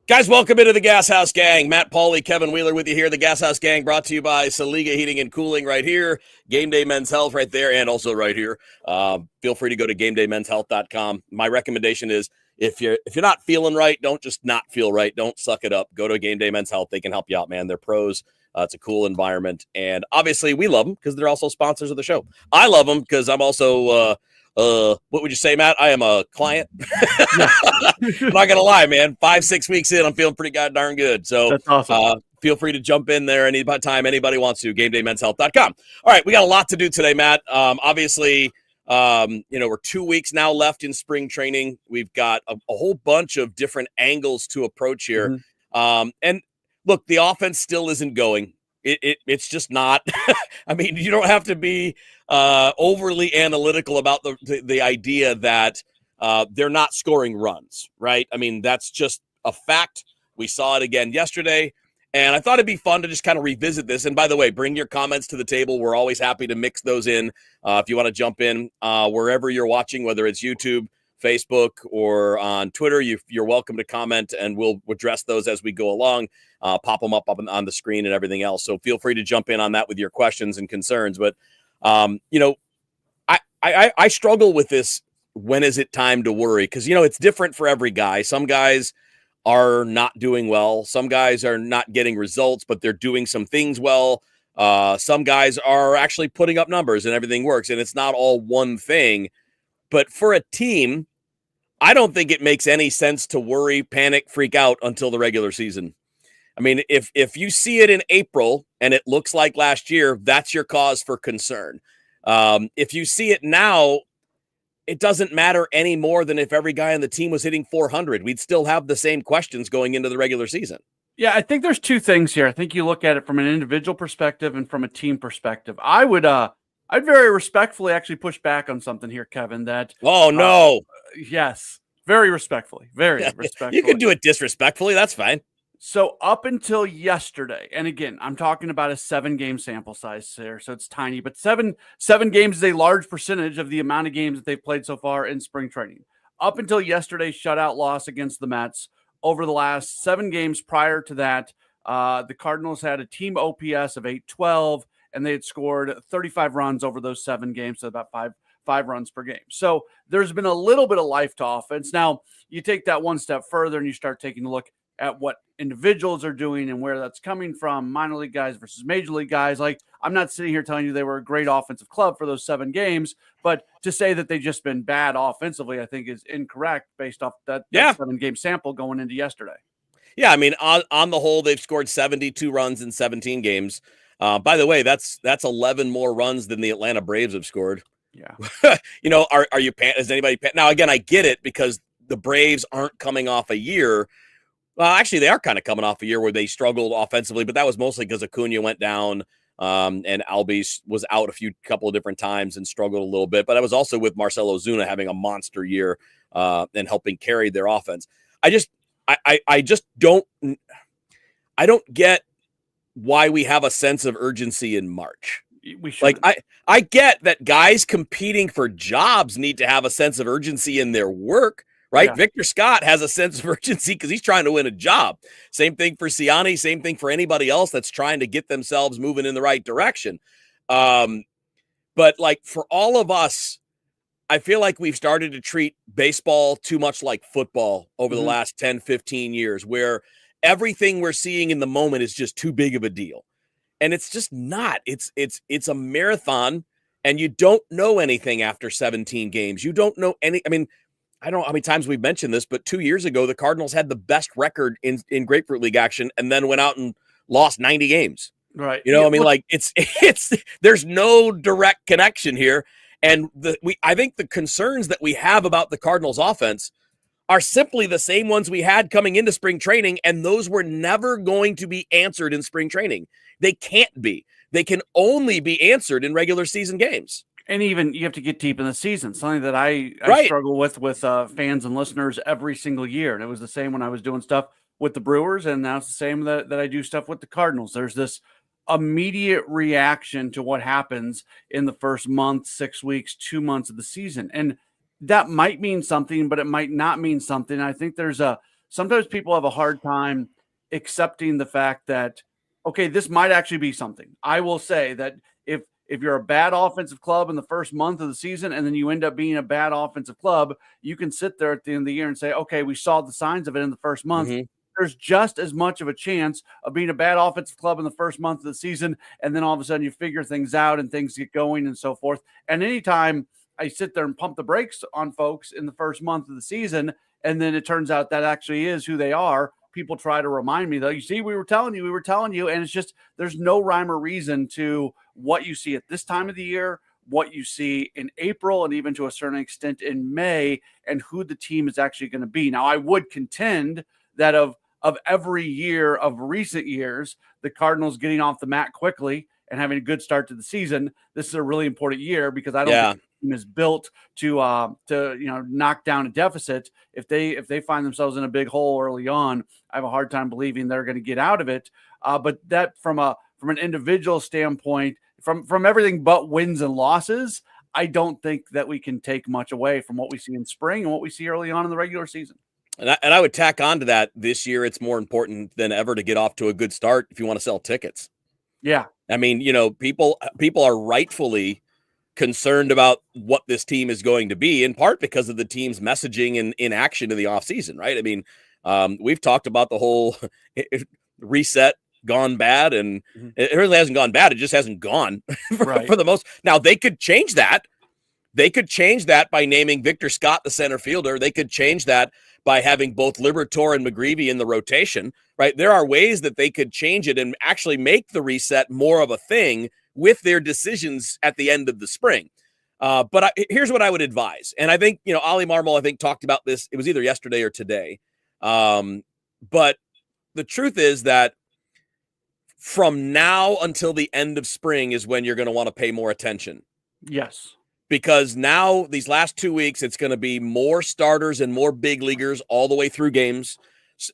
Guys, welcome into the Gashouse Gang. Matt, Pauley, Kevin Wheeler with you here. The Gashouse Gang brought to you by Saliga Heating and Cooling right here. Game Day Men's Health right there and also right here. Feel free to go to GameDayMen'sHealth.com. My recommendation is if you're not feeling right, don't just not feel right. Don't suck it up. Go to Game Day Men's Health. They can help you out, man. They're pros. It's a cool environment. And obviously we love them because they're also sponsors of the show. I love them because I'm also what would you say, Matt? I am a client. I'm not gonna lie, man. 5-6 weeks in, I'm feeling pretty darn good. So that's awesome. Feel free to jump in there anytime anybody wants to. GameDayMen'sHealth.com. All right, we got a lot to do today, Matt. Obviously, we're 2 weeks now left in spring training. We've got a whole bunch of different angles to approach here. Mm-hmm. And look, the offense still isn't going. It's just not. I mean, you don't have to be overly analytical about the idea that they're not scoring runs, right? I mean, that's just a fact. We saw it again yesterday, and I thought it'd be fun to just kind of revisit this. And by the way, bring your comments to the table. We're always happy to mix those in. If you want to jump in wherever you're watching, whether it's YouTube, Facebook, or on Twitter, you're welcome to comment, and we'll address those as we go along. Pop them up on the screen and everything else. So feel free to jump in on that with your questions and concerns. But, I struggle with this. When is it time to worry? Because, it's different for every guy. Some guys are not doing well. Some guys are not getting results, but they're doing some things well. Some guys are actually putting up numbers and everything works. And it's not all one thing. But for a team, I don't think it makes any sense to worry, panic, freak out until the regular season. I mean, if you see it in April and it looks like last year, that's your cause for concern. If you see it now, it doesn't matter any more than if every guy on the team was hitting 400. We'd still have the same questions going into the regular season. Yeah, I think there's two things here. I think you look at it from an individual perspective and from a team perspective. I'd very respectfully actually push back on something here, Kevin, that... Oh, no. Yes, very respectfully. Very respectfully. You can do it disrespectfully. That's fine. So up until yesterday, and again, I'm talking about a 7-game sample size there, so it's tiny, but seven games is a large percentage of the amount of games that they've played so far in spring training. Up until yesterday's shutout loss against the Mets, over the last 7 games prior to that, the Cardinals had a team OPS of 812, and they had scored 35 runs over those 7 games, so about five runs per game. So there's been a little bit of life to offense. Now, you take that one step further and you start taking a look at what individuals are doing and where that's coming from, minor league guys versus major league guys. Like, I'm not sitting here telling you they were a great offensive club for those 7 games, but to say that they've just been bad offensively, I think is incorrect based off that 7-game sample going into yesterday. Yeah, I mean, on the whole, they've scored 72 runs in 17 games. By the way, that's 11 more runs than the Atlanta Braves have scored. Yeah. Are you is anybody now? Again, I get it because the Braves aren't coming off a year. Well, actually, they are kind of coming off a year where they struggled offensively, but that was mostly because Acuna went down and Albies was out a couple of different times and struggled a little bit. But I was also with Marcell Ozuna having a monster year and helping carry their offense. I don't get why we have a sense of urgency in March. I get that guys competing for jobs need to have a sense of urgency in their work. Right. Yeah. Victor Scott has a sense of urgency because he's trying to win a job. Same thing for Siani. Same thing for anybody else that's trying to get themselves moving in the right direction. But like for all of us, I feel like we've started to treat baseball too much like football over the last 10, 15 years, where everything we're seeing in the moment is just too big of a deal. And it's just not. It's a marathon, and you don't know anything after 17 games. You don't know any. I mean, I don't know how many times we've mentioned this, but 2 years ago, the Cardinals had the best record in Grapefruit League action and then went out and lost 90 games. Right. It's there's no direct connection here. And I think the concerns that we have about the Cardinals offense are simply the same ones we had coming into spring training. And those were never going to be answered in spring training. They can't be. They can only be answered in regular season games. And even you have to get deep in the season, something that I struggle with fans and listeners every single year. And it was the same when I was doing stuff with the Brewers, and now it's the same that I do stuff with the Cardinals. There's this immediate reaction to what happens in the first month, 6 weeks, 2 months of the season. And that might mean something, but it might not mean something. I think there's sometimes people have a hard time accepting the fact that, okay, this might actually be something. I will say that if you're a bad offensive club in the first month of the season and then you end up being a bad offensive club, you can sit there at the end of the year and say, okay, we saw the signs of it in the first month. Mm-hmm. There's just as much of a chance of being a bad offensive club in the first month of the season. And then all of a sudden you figure things out and things get going and so forth. And anytime I sit there and pump the brakes on folks in the first month of the season, and then it turns out that actually is who they are, people try to remind me, though, you see, we were telling you. And it's just, there's no rhyme or reason to what you see at this time of the year, what you see in April, and even to a certain extent in May, and who the team is actually going to be. Now, I would contend that of every year of recent years, the Cardinals getting off the mat quickly and having a good start to the season, this is a really important year because I don't think the team is built to knock down a deficit. If they find themselves in a big hole early on, I have a hard time believing they're going to get out of it. But that from an individual standpoint, from everything but wins and losses, I don't think that we can take much away from what we see in spring and what we see early on in the regular season. And I would tack on to that, this year it's more important than ever to get off to a good start if you want to sell tickets. Yeah. I mean, people are rightfully concerned about what this team is going to be, in part because of the team's messaging and inaction in the offseason, right? I mean, we've talked about the whole reset gone bad, and it really hasn't gone bad. It just hasn't gone for the most. Now, they could change that. They could change that by naming Victor Scott the center fielder. They could change that by having both Liberatore and McGreevy in the rotation, right? There are ways that they could change it and actually make the reset more of a thing with their decisions at the end of the spring. But here's what I would advise. And I think, Ollie Marmol, I think, talked about this. It was either yesterday or today. But the truth is that from now until the end of spring is when you're going to want to pay more attention. Yes. Because now, these last 2 weeks, it's going to be more starters and more big leaguers all the way through games.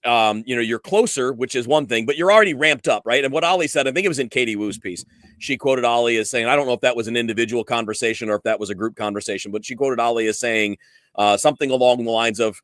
You're closer, which is one thing, but you're already ramped up, right? And what Ollie said, I think it was in Katie Wu's piece. She quoted Ollie as saying, I don't know if that was an individual conversation or if that was a group conversation, but she quoted Ollie as saying something along the lines of,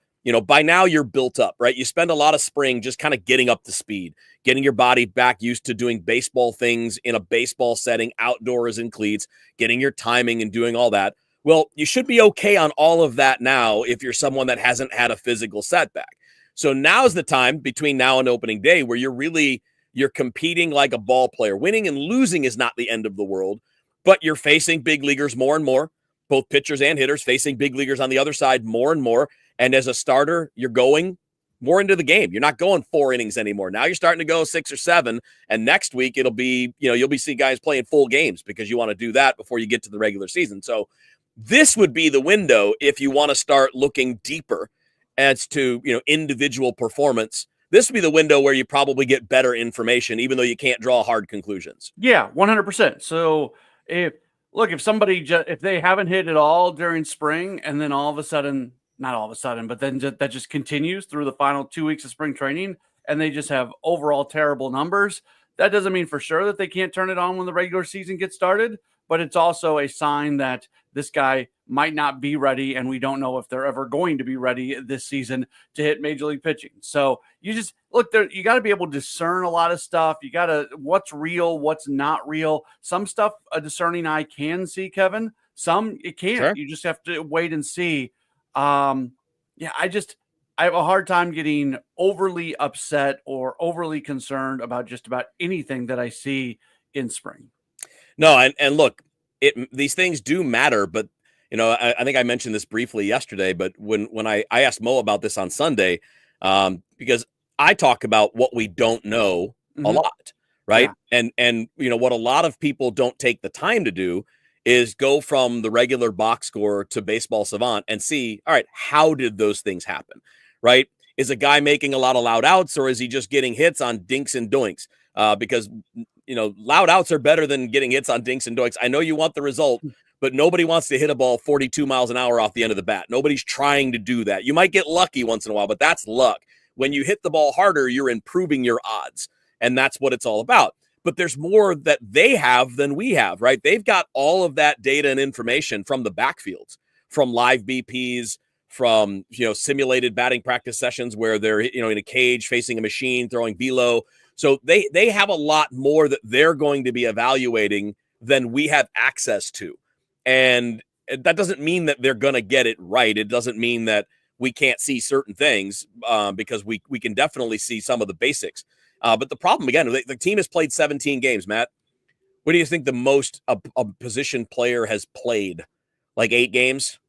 by now you're built up, right? You spend a lot of spring just kind of getting up to speed, getting your body back used to doing baseball things in a baseball setting, outdoors in cleats, getting your timing and doing all that. Well, you should be okay on all of that now if you're someone that hasn't had a physical setback. So now's the time between now and opening day where you're competing like a ball player. Winning and losing is not the end of the world, but you're facing big leaguers more and more, both pitchers and hitters facing big leaguers on the other side more and more. And as a starter, you're going more into the game. You're not going 4 innings anymore. Now you're starting to go 6 or 7. And next week it'll be, you'll be seeing guys playing full games because you want to do that before you get to the regular season. So this would be the window if you want to start looking deeper as to, individual performance. This would be the window where you probably get better information, even though you can't draw hard conclusions. Yeah, 100%. So if somebody if they haven't hit at all during spring, and then all of a sudden, not all of a sudden, but then that just continues through the final 2 weeks of spring training, and they just have overall terrible numbers, that doesn't mean for sure that they can't turn it on when the regular season gets started, but it's also a sign that this guy might not be ready, and we don't know if they're ever going to be ready this season to hit major league pitching. So you just look there, you got to be able to discern a lot of stuff. You got to, what's real, what's not real. Some stuff a discerning eye can see, Kevin. Some it can't. Sure. You just have to wait and see. I have a hard time getting overly upset or overly concerned about just about anything that I see in spring. No, and look, these things do matter, but I think I mentioned this briefly yesterday, but when I asked Mo about this on Sunday, because I talk about what we don't know a lot, right? Yeah. And what a lot of people don't take the time to do is go from the regular box score to Baseball Savant and see, all right, how did those things happen, right? Is a guy making a lot of loud outs, or is he just getting hits on dinks and doinks? Because loud outs are better than getting hits on dinks and doinks. I know you want the result, but nobody wants to hit a ball 42 miles an hour off the end of the bat. Nobody's trying to do that. You might get lucky once in a while, but that's luck. When you hit the ball harder, you're improving your odds, and that's what it's all about. But there's more that they have than we have, right? They've got all of that data and information from the backfields, from live BPs, from simulated batting practice sessions where they're in a cage facing a machine throwing velo. So they have a lot more that they're going to be evaluating than we have access to, and that doesn't mean that they're going to get it right. It doesn't mean that we can't see certain things, because we can definitely see some of the basics. But the problem, again, the team has played 17 games, Matt. What do you think the most a position player has played? Like 8 games,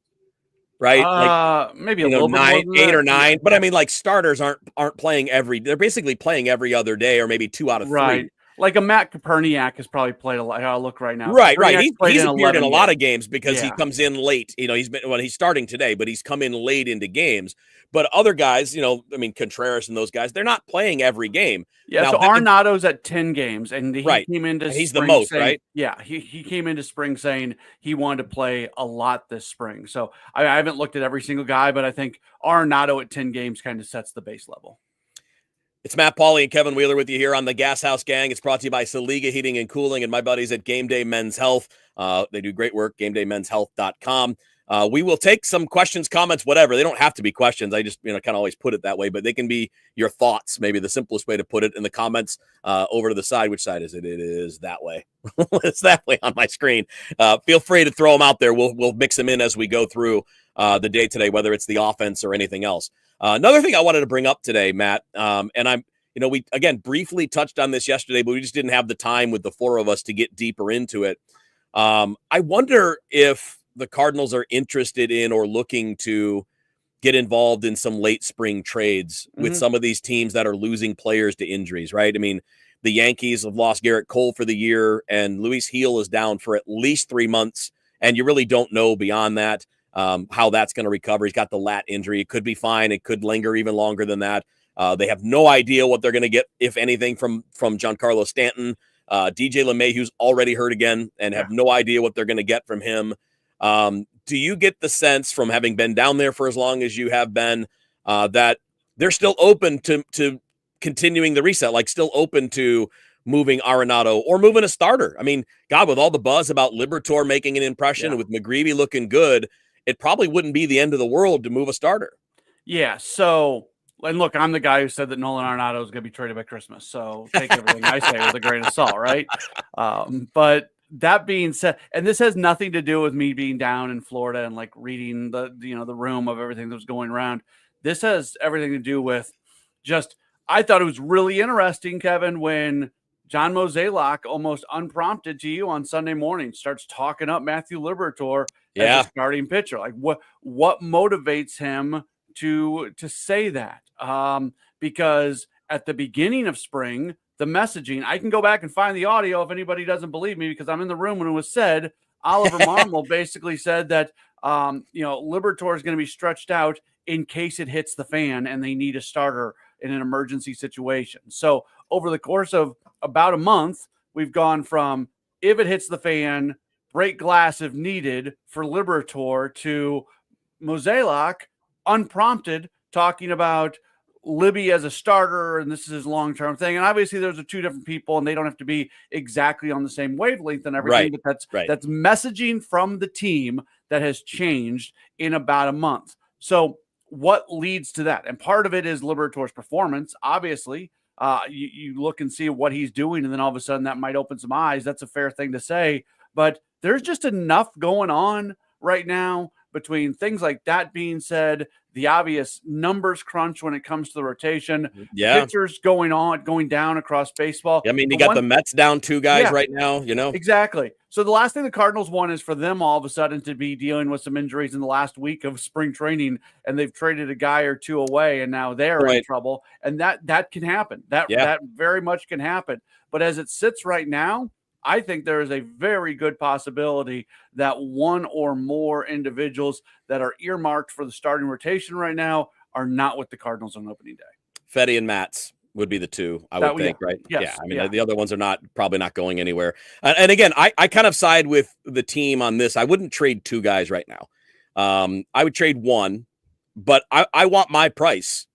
right? Like maybe a little bit more than 8 that. or 9. But I mean, like starters aren't playing they're basically playing every other day, or maybe 2 out of 3. Right. Like a Matt Koperniak has probably played a lot. I'll look right now. Right. He's appeared in a lot of games because Yeah. he comes in late. He's starting today, but he's come in late into games. But other guys, Contreras and those guys, they're not playing every game. Yeah, Now, so Arenado's at 10 games, and he Right. came into And he's the spring most, saying, right? Yeah, he came into spring saying he wanted to play a lot this spring. So I haven't looked at every single guy, but I think Arenado at 10 games kind of sets the base level. It's Matt Pauley and Kevin Wheeler with you here on the Gashouse Gang. It's brought to you by Saliga Heating and Cooling and my buddies at Game Day Men's Health. They do great work, GameDayMen'sHealth.com. We will take some questions, comments, whatever. They don't have to be questions. I just, kind of always put it that way, but they can be your thoughts. Maybe the simplest way to put it in the comments over to the side. Which side is it? It is that way. It's that way on my screen. Feel free to throw them out there. We'll mix them in as we go through the day today, whether it's the offense or anything else. Another thing I wanted to bring up today, Matt, and we again briefly touched on this yesterday, but we just didn't have the time with the 4 of us to get deeper into it. I wonder if the Cardinals are interested in or looking to get involved in some late spring trades with some of these teams that are losing players to injuries, right? I mean, the Yankees have lost Garrett Cole for the year, and Luis Gil is down for at least 3 months, and you really don't know beyond that how that's going to recover. He's got the lat injury. It could be fine. It could linger even longer than that. They have no idea what they're going to get, if anything, from Giancarlo Stanton. DJ LeMahieu's already hurt again and have no idea what they're going to get from him. Do you get the sense from having been down there for as long as you have been that they're still open to continuing the reset, like still open to moving Arenado or moving a starter? I mean, God, with all the buzz about Liberatore making an impression, with McGreevy looking good, it probably wouldn't be the end of the world to move a starter. Yeah, so, and look, I'm the guy who said that Nolan Arenado is going to be traded by Christmas, so take everything I say with a grain of salt, right? But that being said, and this has nothing to do with me being down in Florida and like reading the room of everything that was going around. This has everything to do with just, I thought it was really interesting, Kevin, when John Mozeliak, almost unprompted to you on Sunday morning, starts talking up Matthew Liberatore as a starting pitcher. Like what motivates him to say that? Because at the beginning of spring, the messaging, I can go back and find the audio if anybody doesn't believe me, because I'm in the room when it was said. Oliver Marmol basically said that Liberatore is going to be stretched out in case it hits the fan and they need a starter in an emergency situation. So over the course of about a month, we've gone from if it hits the fan, break glass if needed for Liberatore, to Mozeliak unprompted talking about Libby as a starter, and this is his long-term thing. And obviously those are 2 different people and they don't have to be exactly on the same wavelength and everything, but that's messaging from the team that has changed in about a month. So what leads to that? And part of it is Liberatore's performance. Obviously, you look and see what he's doing, and then all of a sudden that might open some eyes. That's a fair thing to say, but there's just enough going on right now between things like that being said, the obvious numbers crunch when it comes to the rotation, pitchers going down across baseball. I mean, you got the Mets down 2 guys right now, Exactly. So the last thing the Cardinals want is for them all of a sudden to be dealing with some injuries in the last week of spring training, and they've traded a guy or 2 away, and now they're in trouble. And that can happen. That very much can happen. But as it sits right now, I think there is a very good possibility that 1 or more individuals that are earmarked for the starting rotation right now are not with the Cardinals on opening day. Fetty and Matz would be the 2, I would think, right? Yes, I mean, the other ones are probably not going anywhere. And again, I kind of side with the team on this. I wouldn't trade 2 guys right now. I would trade 1, but I want my price.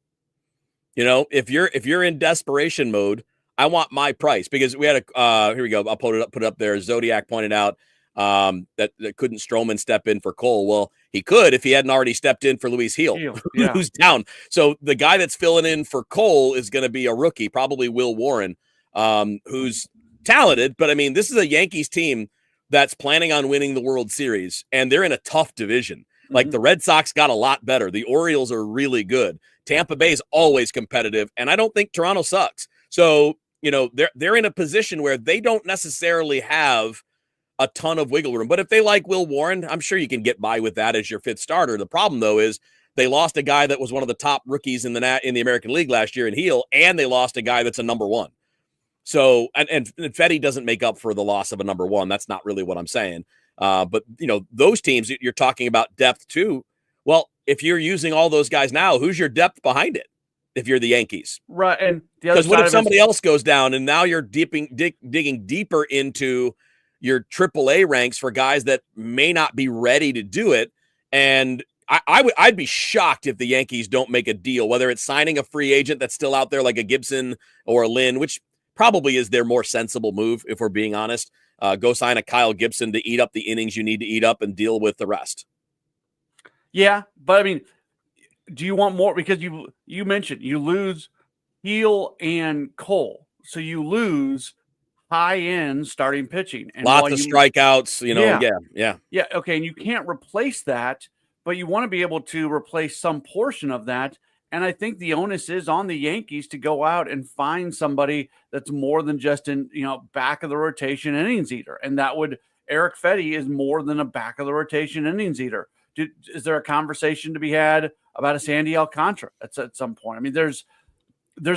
If you're in desperation mode, I want my price, because we had here we go. I'll put it up there. Zodiac pointed out that couldn't Stroman step in for Cole. Well, He could if he hadn't already stepped in for Luis Heel, yeah. who's down. So the guy that's filling in for Cole is going to be a rookie, probably Will Warren, who's talented. But I mean, this is a Yankees team that's planning on winning the World Series, and they're in a tough division. Like the Red Sox got a lot better. The Orioles are really good. Tampa Bay is always competitive, and I don't think Toronto sucks. So, you know, they're in a position where they don't necessarily have a ton of wiggle room. But if they like Will Warren, I'm sure you can get by with that as your fifth starter. The problem, though, is they lost a guy that was one of the top rookies in the American League last year in Heel, and they lost a guy that's a number one. So, and Fetty doesn't make up for the loss of a number one. That's not really what I'm saying. But, you know, those teams, you're talking about depth too. Well, if you're using all those guys now, who's your depth behind it if you're the Yankees? Right. And because what if somebody else goes down and now you're digging deeper into your AAA ranks for guys that may not be ready to do it? And I'd be shocked if the Yankees don't make a deal, whether it's signing a free agent that's still out there like a Gibson or a Lynn, which probably is their more sensible move, if we're being honest. Go sign a Kyle Gibson to eat up the innings you need to eat up and deal with the rest. Yeah, but I mean, do you want more? Because you mentioned you lose Heel and Cole, so you lose high-end starting pitching. And lots of strikeouts, you know, yeah. Okay, and you can't replace that, but you want to be able to replace some portion of that. And I think the onus is on the Yankees to go out and find somebody that's more than just in, you know, back of the rotation innings eater. And that would, Eric Fetty is more than a back of the rotation innings eater. Is there a conversation to be had about a Sandy Alcantara at some point? I mean, there's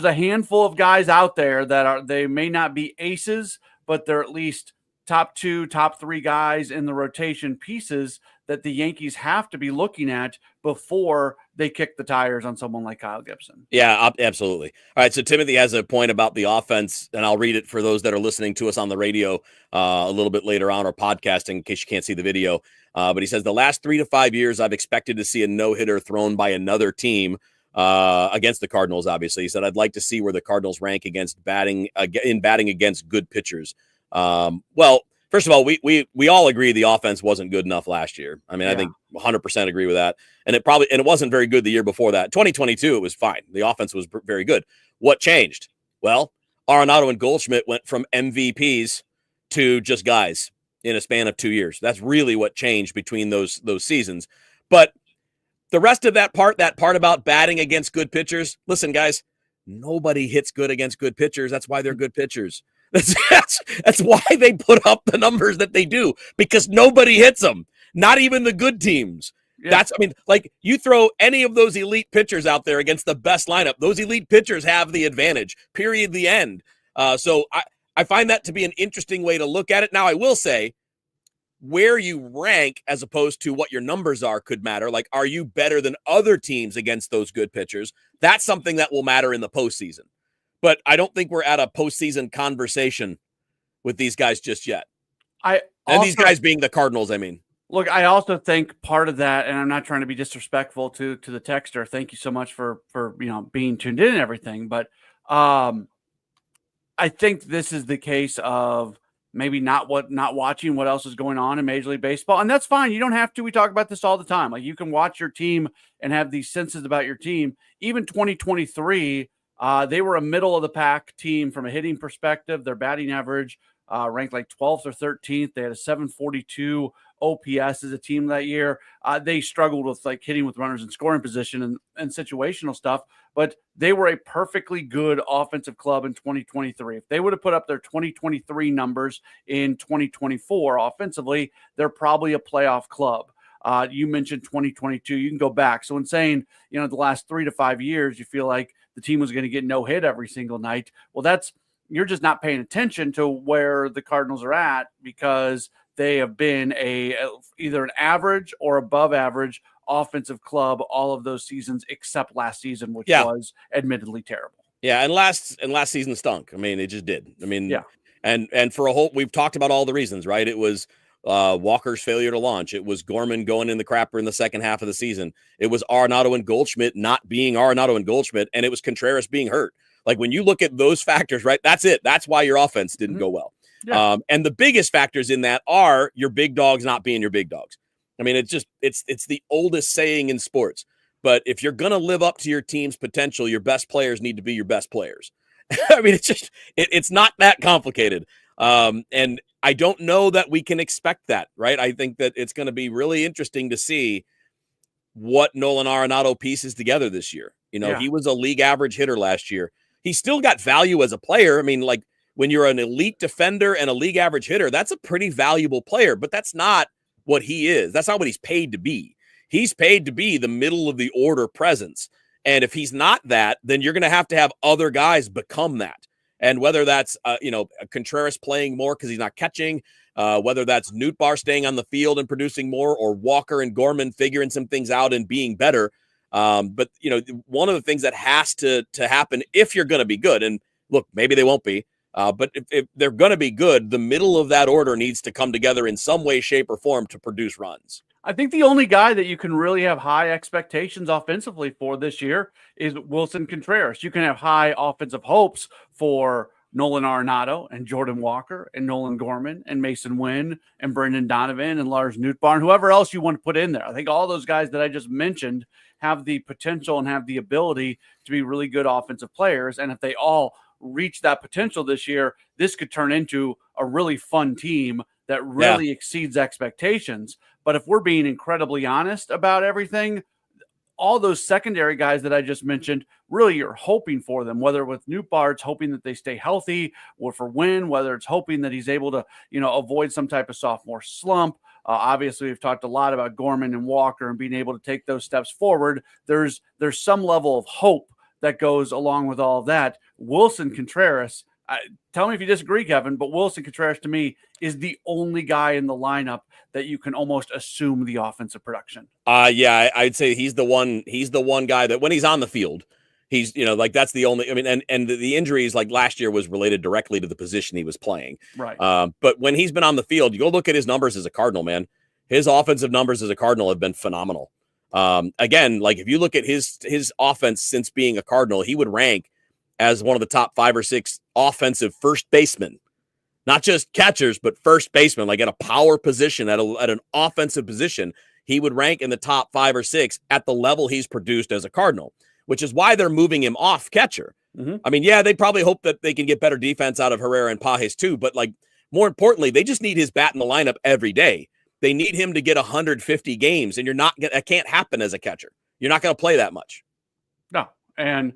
a handful of guys out there that they may not be aces, but they're at least top two, top three guys in the rotation pieces that the Yankees have to be looking at before they kick the tires on someone like Kyle Gibson. Yeah, absolutely. All right, so Timothy has a point about the offense, and I'll read it for those that are listening to us on the radio a little bit later on, or podcasting in case you can't see the video. But he says, the last 3 to 5 years, I've expected to see a no-hitter thrown by another team against the Cardinals, obviously. He said, I'd like to see where the Cardinals rank against batting against good pitchers. Well, first of all, we all agree the offense wasn't good enough last year. I mean, I think 100% agree with that. And it wasn't very good the year before that. 2022, it was fine. The offense was very good. What changed? Well, Arenado and Goldschmidt went from MVPs to just guys in a span of 2 years. That's really what changed between those seasons. But the rest of that part about batting against good pitchers, listen, guys, nobody hits good against good pitchers. That's why they're good pitchers. That's why they put up the numbers that they do, because nobody hits them, not even the good teams. Yeah. Like you throw any of those elite pitchers out there against the best lineup, those elite pitchers have the advantage, period, the end. So I find that to be an interesting way to look at it. Now, I will say where you rank as opposed to what your numbers are could matter. Like, are you better than other teams against those good pitchers? That's something that will matter in the postseason. But I don't think we're at a postseason conversation with these guys just yet. These guys being the Cardinals, I mean. Look, I also think part of that, and I'm not trying to be disrespectful to the texter. Thank you so much for being tuned in and everything. But I think this is the case of maybe not watching what else is going on in Major League Baseball. And that's fine. You don't have to. We talk about this all the time. Like, you can watch your team and have these senses about your team. Even 2023, they were a middle of the pack team from a hitting perspective. Their batting average ranked like 12th or 13th. They had a 742 OPS as a team that year. They struggled with like hitting with runners in scoring position and situational stuff, but they were a perfectly good offensive club in 2023. If they would have put up their 2023 numbers in 2024 offensively, they're probably a playoff club. You mentioned 2022. You can go back. So in saying, the last 3 to 5 years, you feel like the team was going to get no hit every single night. Well, you're just not paying attention to where the Cardinals are at, because they have been either an average or above average offensive club all of those seasons except last season, which was admittedly terrible. Yeah, and last season stunk. I mean, it just did. I mean, yeah. And for a whole, we've talked about all the reasons, right? It was Walker's failure to launch. It was Gorman going in the crapper in the second half of the season. It was Arenado and Goldschmidt not being Arenado and Goldschmidt, and it was Contreras being hurt. Like, when you look at those factors, right, that's it. That's why your offense didn't go well. Yeah. And the biggest factors in that are your big dogs not being your big dogs. I mean, it's the oldest saying in sports. But if you're going to live up to your team's potential, your best players need to be your best players. I mean, it's not that complicated. And I don't know that we can expect that, right? I think that it's going to be really interesting to see what Nolan Arenado pieces together this year. He was a league average hitter last year. He still got value as a player. I mean, like when you're an elite defender and a league average hitter, that's a pretty valuable player, but that's not what he is. That's not what he's paid to be. He's paid to be the middle of the order presence. And if he's not that, then you're going to have other guys become that. And whether that's, Contreras playing more because he's not catching, whether that's Nootbaar staying on the field and producing more, or Walker and Gorman figuring some things out and being better. But one of the things that has to happen if you're going to be good, and look, maybe they won't be, but if they're going to be good, the middle of that order needs to come together in some way, shape, or form to produce runs. I think the only guy that you can really have high expectations offensively for this year is Wilson Contreras. You can have high offensive hopes for Nolan Arenado and Jordan Walker and Nolan Gorman and Mason Wynn and Brendan Donovan and Lars Nootbaar and whoever else you want to put in there. I think all those guys that I just mentioned have the potential and have the ability to be really good offensive players. And if they all reach that potential this year, this could turn into a really fun team that really exceeds expectations. But if we're being incredibly honest about everything, all those secondary guys that I just mentioned, really you're hoping for them, whether with Nootbaar, it's hoping that they stay healthy, or for Wynn, whether it's hoping that he's able to, avoid some type of sophomore slump. Obviously, we've talked a lot about Gorman and Walker and being able to take those steps forward. There's some level of hope that goes along with all of that. Wilson Contreras, tell me if you disagree, Kevin, but Wilson Contreras to me is the only guy in the lineup that you can almost assume the offensive production. I'd say he's the one guy that when he's on the field, he's, that's the only, and the injuries like last year was related directly to the position he was playing. Right. But when he's been on the field, you go look at his numbers as a Cardinal, man. His offensive numbers as a Cardinal have been phenomenal. Again, like if you look at his offense since being a Cardinal, he would rank as one of the top 5 or 6 offensive first basemen, not just catchers, but first baseman, like at a power position, at an offensive position, he would rank in the top 5 or 6 at the level he's produced as a Cardinal, which is why they're moving him off catcher. Mm-hmm. I mean, they probably hope that they can get better defense out of Herrera and Pajes too, but like more importantly, they just need his bat in the lineup every day. They need him to get 150 games, and that can't happen as a catcher. You're not going to play that much. No, and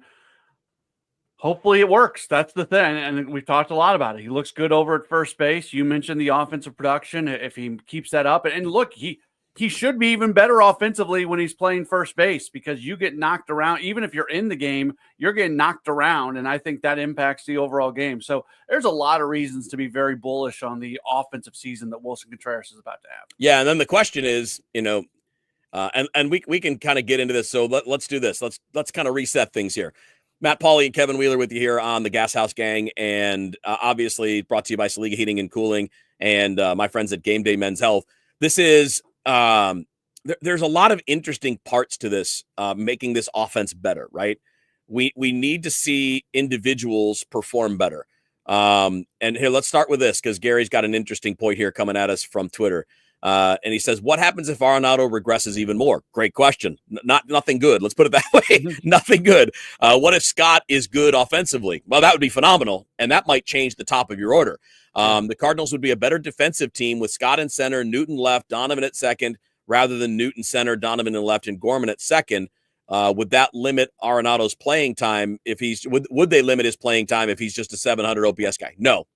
hopefully it works. That's the thing. And we've talked a lot about it. He looks good over at first base. You mentioned the offensive production. If he keeps that up, and look, he should be even better offensively when he's playing first base, because you get knocked around. Even if you're in the game, you're getting knocked around. And I think that impacts the overall game. So there's a lot of reasons to be very bullish on the offensive season that Wilson Contreras is about to have. Yeah. And then the question is, and we can kind of get into this. So let's do this. Let's kind of reset things here. Matt Pauley and Kevin Wheeler with you here on the Gashouse Gang, and obviously brought to you by Saliga Heating and Cooling and my friends at Game Day Men's Health. This is there's a lot of interesting parts to this, making this offense better, right? We need to see individuals perform better. And here, let's start with this, because Gary's got an interesting point here coming at us from Twitter. And he says, what happens if Arenado regresses even more? Great question. Nothing good. Let's put it that way. Nothing good. What if Scott is good offensively? Well, that would be phenomenal, and that might change the top of your order. The Cardinals would be a better defensive team with Scott in center, Newton left, Donovan at second, rather than Newton center, Donovan in left, and Gorman at second. Would that limit Arenado's playing time if would they limit his playing time if he's just a 700 OPS guy? No,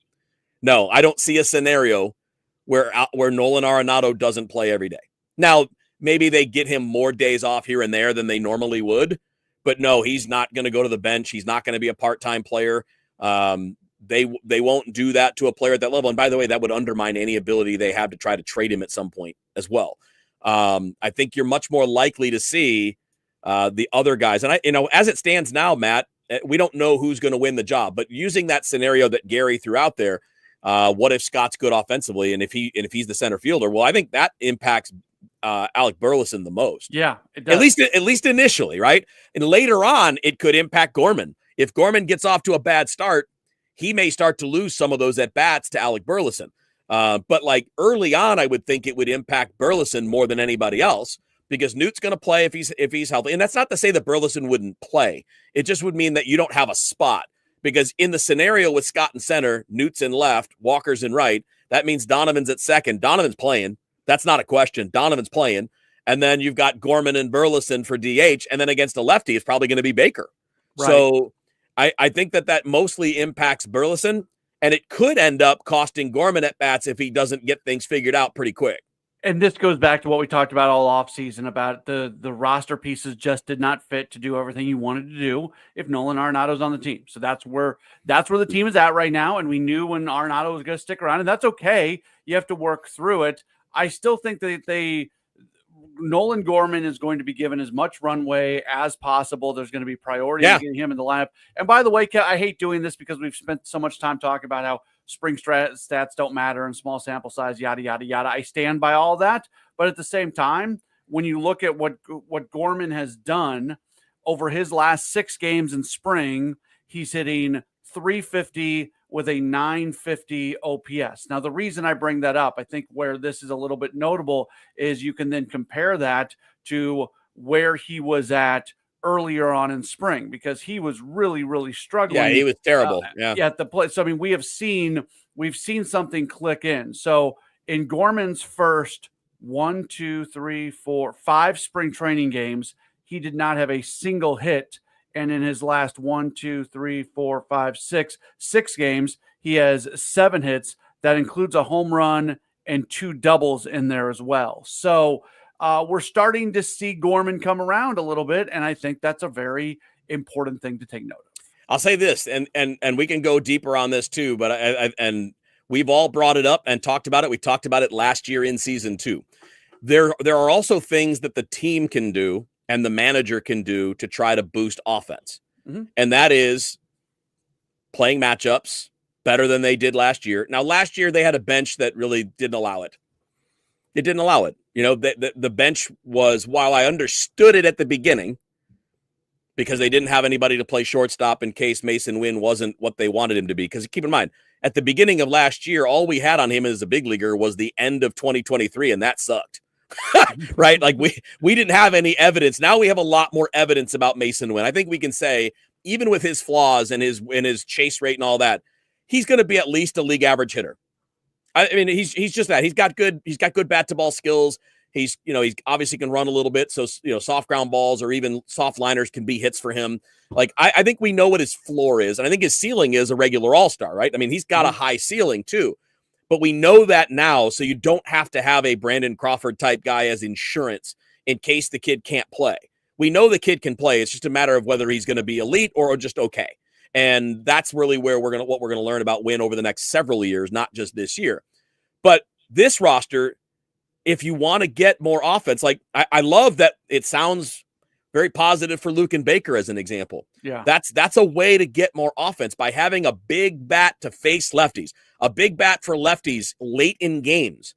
I don't see a scenario where Nolan Arenado doesn't play every day. Now, maybe they get him more days off here and there than they normally would, but no, he's not going to go to the bench. He's not going to be a part-time player. They won't do that to a player at that level. And by the way, that would undermine any ability they have to try to trade him at some point as well. I think you're much more likely to see the other guys. And as it stands now, Matt, we don't know who's going to win the job, but using that scenario that Gary threw out there, what if Scott's good offensively, and if he's the center fielder? Well, I think that impacts Alec Burleson the most. Yeah, it does. At least initially, right? And later on, it could impact Gorman. If Gorman gets off to a bad start, he may start to lose some of those at bats to Alec Burleson. But like early on, I would think it would impact Burleson more than anybody else because Newt's going to play if he's healthy. And that's not to say that Burleson wouldn't play. It just would mean that you don't have a spot because in the scenario with Scott in center, Newt's in left, Walker's in right, that means Donovan's at second. Donovan's playing. That's not a question. Donovan's playing. And then you've got Gorman and Burleson for DH. And then against a lefty, it's probably going to be Baker. Right. So I think that mostly impacts Burleson. And it could end up costing Gorman at bats if he doesn't get things figured out pretty quick. And this goes back to what we talked about all offseason about the roster pieces just did not fit to do everything you wanted to do if Nolan Arenado's on the team. So that's where the team is at right now. And we knew when Arenado was going to stick around, and that's okay. You have to work through it. I still think that Nolan Gorman is going to be given as much runway as possible. There's going to be priority in getting him in the lineup. And by the way, I hate doing this because we've spent so much time talking about how spring stats don't matter and small sample size, yada, yada, yada. I stand by all that. But at the same time, when you look at what Gorman has done over his last 6 games in spring, he's hitting .350 with a .950 OPS. Now, the reason I bring that up, I think where this is a little bit notable is you can then compare that to where he was at earlier on in spring because he was really, really struggling. Yeah, he was terrible. At the place. So, I mean, we've seen something click in. So in Gorman's first 5 spring training games, he did not have a single hit. And in his last 6 games, he has 7 hits. That includes a home run and 2 doubles in there as well. So we're starting to see Gorman come around a little bit, and I think that's a very important thing to take note of. I'll say this, and we can go deeper on this too, but and we've all brought it up and talked about it. We talked about it last year in season 2. There are also things that the team can do and the manager can do to try to boost offense. Mm-hmm. And that is playing matchups better than they did last year. Now, last year they had a bench that really didn't allow it. It didn't allow it. You know, the bench was, while I understood it at the beginning, because they didn't have anybody to play shortstop in case Mason Wynn wasn't what they wanted him to be. Because keep in mind, at the beginning of last year, all we had on him as a big leaguer was the end of 2023, and that sucked. Right? Like we didn't have any evidence. Now we have a lot more evidence about Mason Wynn. I think we can say, even with his flaws and his chase rate and all that, he's going to be at least a league average hitter. I mean, he's just that. He's got good bat to ball skills. He's obviously can run a little bit. So, soft ground balls or even soft liners can be hits for him. Like, I think we know what his floor is. And I think his ceiling is a regular all-star, right? I mean, he's got a high ceiling too. But we know that now, so you don't have to have a Brandon Crawford type guy as insurance in case the kid can't play. We know the kid can play. It's just a matter of whether he's going to be elite or just okay. And that's really where what we're going to learn about Wynn over the next several years, not just this year. But this roster, if you want to get more offense, like I love that it sounds very positive for Luke and Baker as an example. Yeah. That's a way to get more offense by having a big bat to face lefties, a big bat for lefties late in games.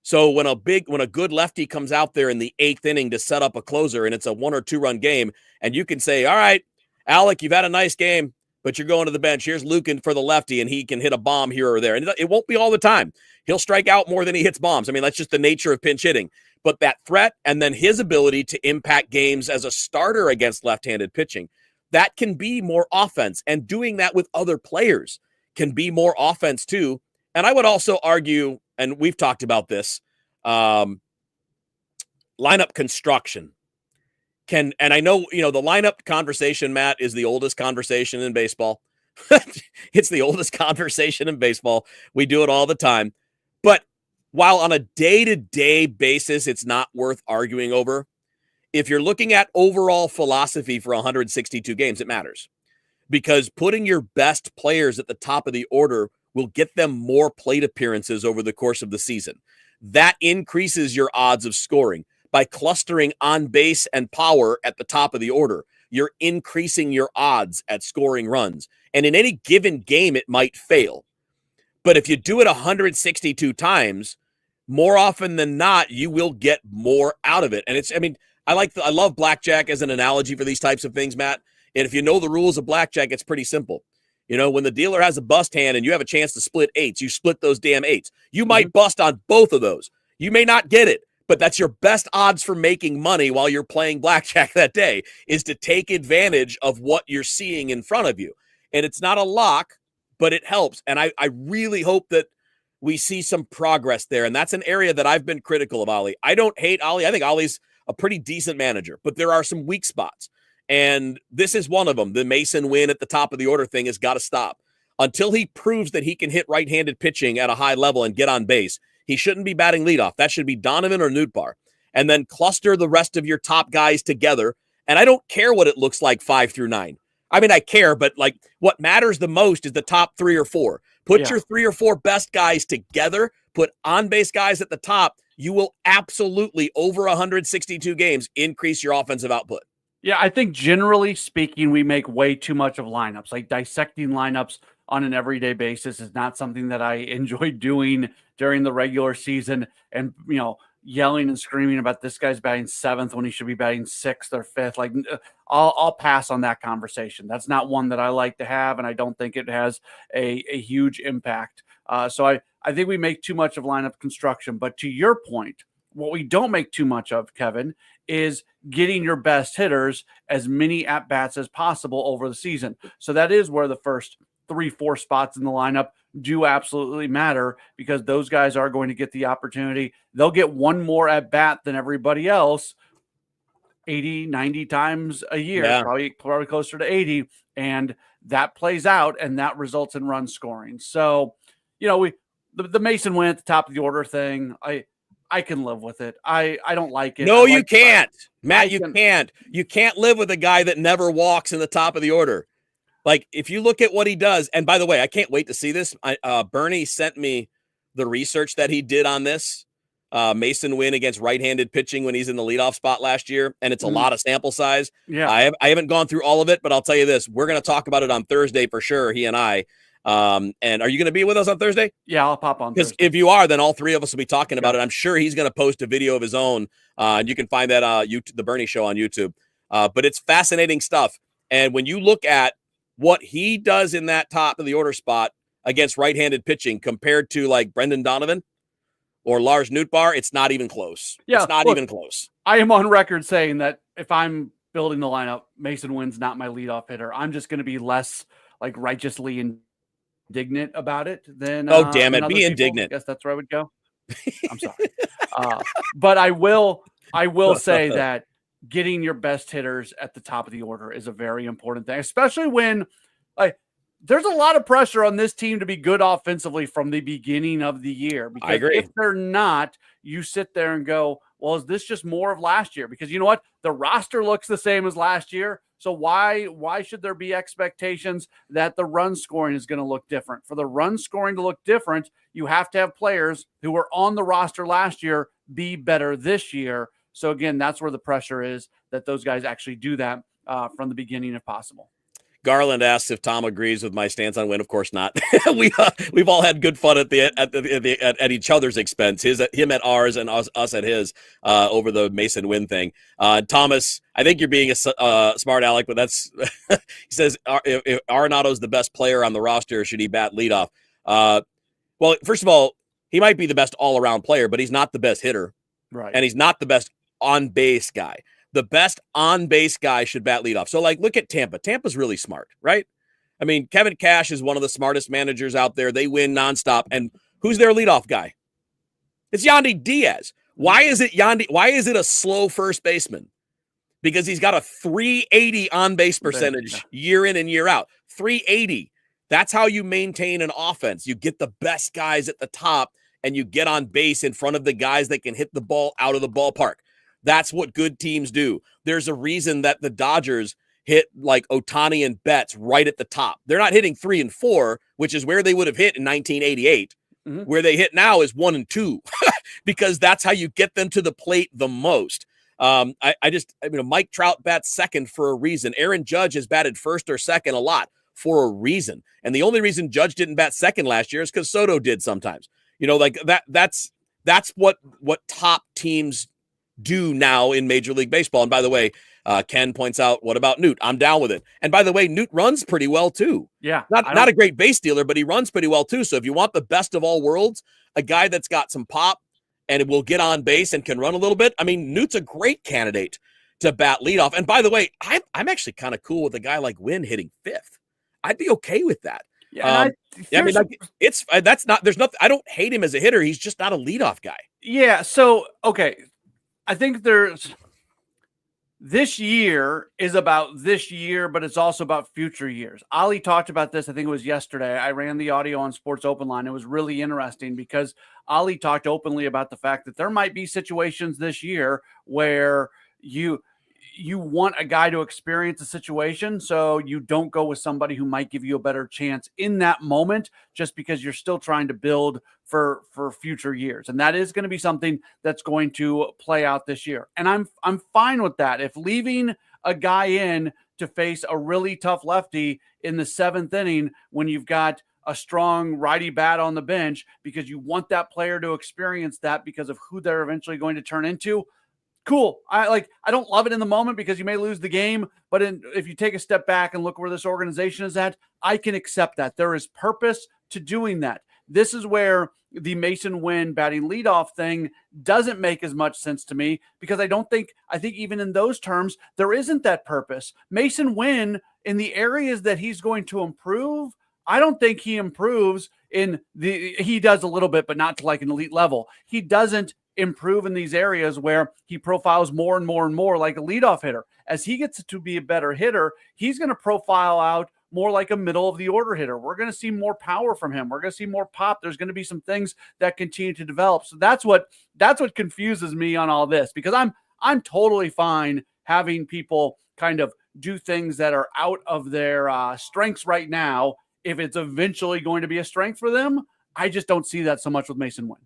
So when a good lefty comes out there in the 8th inning to set up a closer and it's a 1 or 2 run game, and you can say, all right, Alec, you've had a nice game, but you're going to the bench. Here's Luke for the lefty, and he can hit a bomb here or there. And it won't be all the time. He'll strike out more than he hits bombs. I mean, that's just the nature of pinch hitting. But that threat and then his ability to impact games as a starter against left-handed pitching, that can be more offense. And doing that with other players can be more offense too. And I would also argue, and we've talked about this, lineup construction. And I know, the lineup conversation, Matt, is the oldest conversation in baseball. It's the oldest conversation in baseball. We do it all the time. But while on a day-to-day basis, it's not worth arguing over, if you're looking at overall philosophy for 162 games, it matters. Because putting your best players at the top of the order will get them more plate appearances over the course of the season. That increases your odds of scoring. By clustering on base and power at the top of the order, you're increasing your odds at scoring runs. And in any given game, it might fail. But if you do it 162 times, more often than not, you will get more out of it. And I love blackjack as an analogy for these types of things, Matt. And if you know the rules of blackjack, it's pretty simple. When the dealer has a bust hand and you have a chance to split eights, you split those damn eights. You might bust on both of those. You may not get it, but that's your best odds for making money while you're playing blackjack that day, is to take advantage of what you're seeing in front of you. And it's not a lock, but it helps. And I really hope that we see some progress there. And that's an area that I've been critical of Ollie. I don't hate Ollie. I think Ollie's a pretty decent manager, but there are some weak spots. And this is one of them. The Mason win at the top of the order thing has got to stop. Until he proves that he can hit right-handed pitching at a high level and get on base, he shouldn't be batting leadoff. That should be Donovan or Nootbaar. And then cluster the rest of your top guys together. And I don't care what it looks like 5 through 9. I mean, I care, but what matters the most is the top 3 or 4. Put your 3 or 4 best guys together, put on-base guys at the top. You will absolutely, over 162 games, increase your offensive output. Yeah, I think generally speaking, we make way too much of lineups. Like dissecting lineups on an everyday basis is not something that I enjoy doing during the regular season. And, yelling and screaming about this guy's batting 7th when he should be batting 6th or 5th. I'll pass on that conversation. That's not one that I like to have, and I don't think it has a huge impact. So I think we make too much of lineup construction. But to your point, what we don't make too much of, Kevin, is getting your best hitters as many at-bats as possible over the season. So that is where the first 3-4 spots in the lineup do absolutely matter, because those guys are going to get the opportunity. They'll get one more at-bat than everybody else 80, 90 times a year, probably closer to 80, and that plays out, and that results in run scoring. So, the Mason win at the top of the order thing, I can live with it. I don't like it. No, you can't. Matt, you can't. You can't live with a guy that never walks in the top of the order. If you look at what he does, and by the way, I can't wait to see this. Bernie sent me the research that he did on this Mason win against right-handed pitching when he's in the leadoff spot last year, and it's a lot of sample size. Yeah, I haven't gone through all of it, but I'll tell you this. We're going to talk about it on Thursday for sure, he and I. And are you going to be with us on Thursday? Yeah, I'll pop on. Because if you are, then all 3 of us will be talking about it. I'm sure he's going to post a video of his own. And you can find that YouTube, the Bernie Show on YouTube. But it's fascinating stuff. And when you look at what he does in that top of the order spot against right-handed pitching compared to Brendan Donovan or Lars Nootbaar, it's not even close. Yeah, it's not even close. I am on record saying that if I'm building the lineup, Mason Wynn's not my leadoff hitter. I'm just going to be less righteously indignant about it than damn it, be indignant. I guess that's where I would go. I'm sorry. But I will say that getting your best hitters at the top of the order is a very important thing, especially when there's a lot of pressure on this team to be good offensively from the beginning of the year. Because I agree. If they're not, you sit there and go, well, is this just more of last year? Because you know what? The roster looks the same as last year. So why should there be expectations that the run scoring is going to look different? For the run scoring to look different, you have to have players who were on the roster last year be better this year. So again, that's where the pressure is, that those guys actually do that from the beginning if possible. Garland asks if Tom agrees with my stance on win. Of course not. We've all had good fun at each other's expense. Him at ours and us at his over the Mason win thing. Thomas, I think you're being a smart aleck, but that's he says if Arenado's the best player on the roster, should he bat leadoff? Well, first of all, he might be the best all around player, but he's not the best hitter, right? And he's not the best on base guy. The best on-base guy should bat leadoff. So, look at Tampa. Tampa's really smart, right? I mean, Kevin Cash is one of the smartest managers out there. They win nonstop. And who's their leadoff guy? It's Yandy Diaz. Why is it Yandy? Why is it a slow first baseman? Because he's got a 380 on-base percentage year in and year out. 380. That's how you maintain an offense. You get the best guys at the top, and you get on base in front of the guys that can hit the ball out of the ballpark. That's what good teams do. There's a reason that the Dodgers hit Ohtani and Betts right at the top. They're not hitting 3 and 4, which is where they would have hit in 1988. Mm-hmm. Where they hit now is 1 and 2, because that's how you get them to the plate the most. Mike Trout bats second for a reason. Aaron Judge has batted first or second a lot for a reason. And the only reason Judge didn't bat second last year is because Soto did sometimes. That's what top teams do now in Major League Baseball. And by the way, Ken points out, what about Newt? I'm down with it. And by the way, Newt runs pretty well too. Yeah. Not a great base stealer, but he runs pretty well too. So if you want the best of all worlds, a guy that's got some pop and will get on base and can run a little bit, I mean, Newt's a great candidate to bat leadoff. And by the way, I'm actually kind of cool with a guy like Wynn hitting fifth. I'd be okay with that. Yeah, I mean, like, it's that's not. There's nothing. I don't hate him as a hitter. He's just not a leadoff guy. Yeah. So okay, I think this year is about this year, but it's also about future years. Ali talked about this. I think it was yesterday. I ran the audio on Sports Open Line. It was really interesting because Ali talked openly about the fact that there might be situations this year where you want a guy to experience a situation, so you don't go with somebody who might give you a better chance in that moment just because you're still trying to build for future years. And that is going to be something that's going to play out this year. And I'm fine with that. If leaving a guy in to face a really tough lefty in the seventh inning when you've got a strong righty bat on the bench because you want that player to experience that because of who they're eventually going to turn into, cool. I don't love it in the moment because you may lose the game, but if you take a step back and look where this organization is at, I can accept that. There is purpose to doing that. This is where the Mason Wynn batting leadoff thing doesn't make as much sense to me because I think even in those terms, there isn't that purpose. Mason Wynn, in the areas that he's going to improve, I don't think he improves he does a little bit, but not to like an elite level. He doesn't improve in these areas where he profiles more and more and more like a leadoff hitter. As he gets to be a better hitter, he's going to profile out more like a middle of the order hitter. We're going to see more power from him. We're going to see more pop. There's going to be some things that continue to develop. So that's what confuses me on all this, because I'm totally fine having people kind of do things that are out of their strengths right now. If it's eventually going to be a strength for them, I just don't see that so much with Mason Wynn.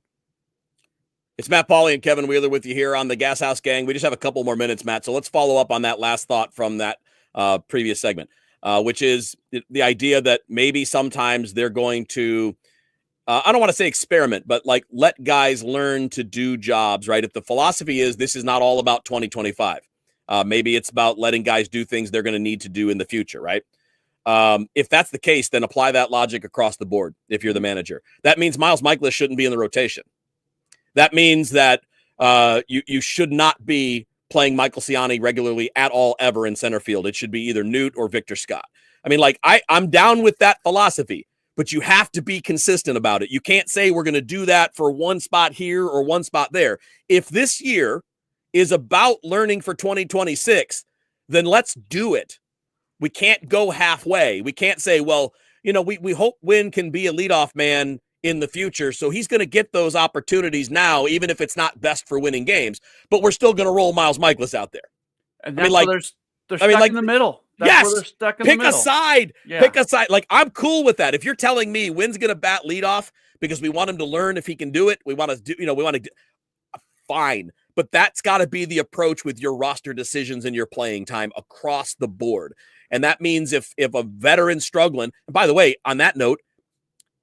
It's Matt Pauley and Kevin Wheeler with you here on the Gashouse Gang. We just have a couple more minutes, Matt. So let's follow up on that last thought from that previous segment, which is the idea that maybe sometimes they're going to, I don't want to say experiment, but like let guys learn to do jobs, right? If the philosophy is this is not all about 2025, maybe it's about letting guys do things they're going to need to do in the future, right? If that's the case, then apply that logic across the board if you're the manager. That means Miles Michaelis shouldn't be in the rotation. That means that you should not be playing Michael Ciani regularly at all ever in center field. It should be either Newt or Victor Scott. I mean, like I'm down with that philosophy, but you have to be consistent about it. You can't say we're going to do that for one spot here or one spot there. If this year is about learning for 2026, then let's do it. We can't go halfway. We can't say, well, we hope Wynn can be a leadoff man in the future, so he's going to get those opportunities now, even if it's not best for winning games. But we're still going to roll Miles Michaelis out there. And that's where they're stuck in the middle. That's where they're stuck in the middle. Pick a side. Like, I'm cool with that. If you're telling me Wynn's going to bat leadoff because we want him to learn if he can do it, fine. But that's got to be the approach with your roster decisions and your playing time across the board. And that means if a veteran's struggling, and by the way, on that note,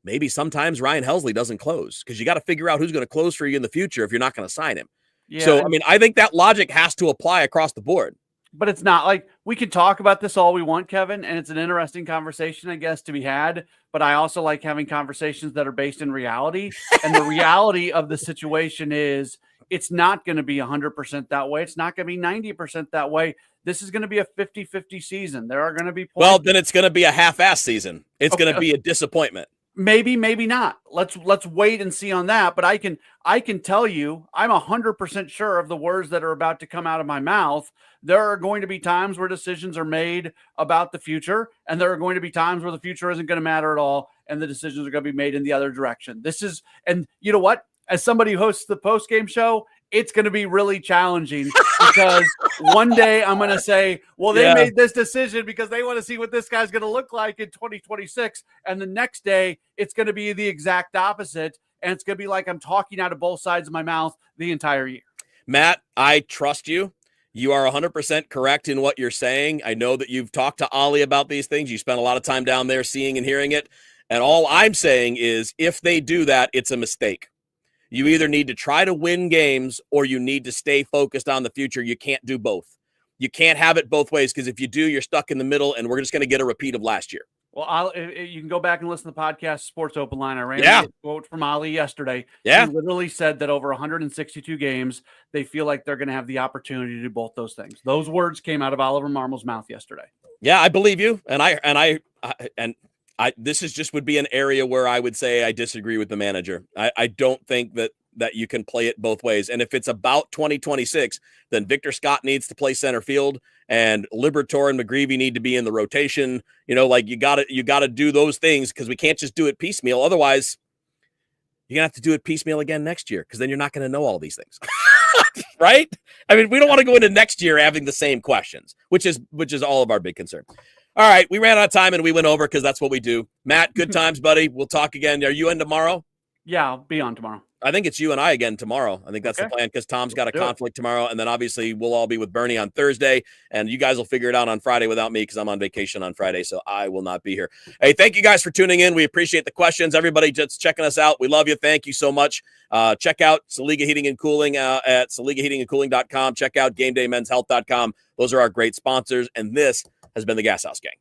maybe sometimes Ryan Helsley doesn't close because you got to figure out who's going to close for you in the future if you're not going to sign him. Yeah, so, I mean, I think that logic has to apply across the board. But it's not like we can talk about this all we want, Kevin, and it's an interesting conversation, I guess, to be had. But I also like having conversations that are based in reality. And the reality of the situation is it's not going to be 100% that way. It's not going to be 90% that way. This is going to be a 50-50 season. There are going to be points. Well, then it's going to be a half-ass season. It's going to be a disappointment. Maybe not. Let's wait and see on that. But I can tell you, I'm 100% sure of the words that are about to come out of my mouth. There are going to be times where decisions are made about the future, and there are going to be times where the future isn't going to matter at all, and the decisions are going to be made in the other direction. And you know what? As somebody who hosts the post-game show, it's going to be really challenging because one day I'm going to say, well, they made this decision because they want to see what this guy's going to look like in 2026. And the next day it's going to be the exact opposite. And it's going to be like I'm talking out of both sides of my mouth the entire year. Matt, I trust you. You are 100% correct in what you're saying. I know that you've talked to Ollie about these things. You spent a lot of time down there seeing and hearing it. And all I'm saying is if they do that, it's a mistake. You either need to try to win games or you need to stay focused on the future. You can't do both. You can't have it both ways, because if you do, you're stuck in the middle, and we're just going to get a repeat of last year. Well, you can go back and listen to the podcast Sports Open Line. I ran Yeah. a quote from Ali yesterday. Yeah. He literally said that over 162 games, they feel like they're going to have the opportunity to do both those things. Those words came out of Oliver Marmole's mouth yesterday. Yeah, I believe you, and I this is just would be an area where I would say I disagree with the manager. I don't think that you can play it both ways. And if it's about 2026, then Victor Scott needs to play center field, and Liberatore and McGreevy need to be in the rotation. You know, like you got to do those things, because we can't just do it piecemeal. Otherwise, you're going to have to do it piecemeal again next year, because then you're not going to know all these things. Right? I mean, we don't want to go into next year having the same questions, which is all of our big concern. All right, we ran out of time and we went over, because that's what we do. Matt, good times, buddy. We'll talk again. Are you in tomorrow? Yeah, I'll be on tomorrow. I think it's you and I again tomorrow. I think that's the plan, because Tom's got a conflict tomorrow. And then obviously we'll all be with Bernie on Thursday, and you guys will figure it out on Friday without me, because I'm on vacation on Friday. So I will not be here. Hey, thank you guys for tuning in. We appreciate the questions. Everybody just checking us out. We love you. Thank you so much. Check out Saliga Heating and Cooling at SaligaHeatingandCooling.com. Check out GameDayMen'sHealth.com. Those are our great sponsors. And this has been the Gashouse Gang.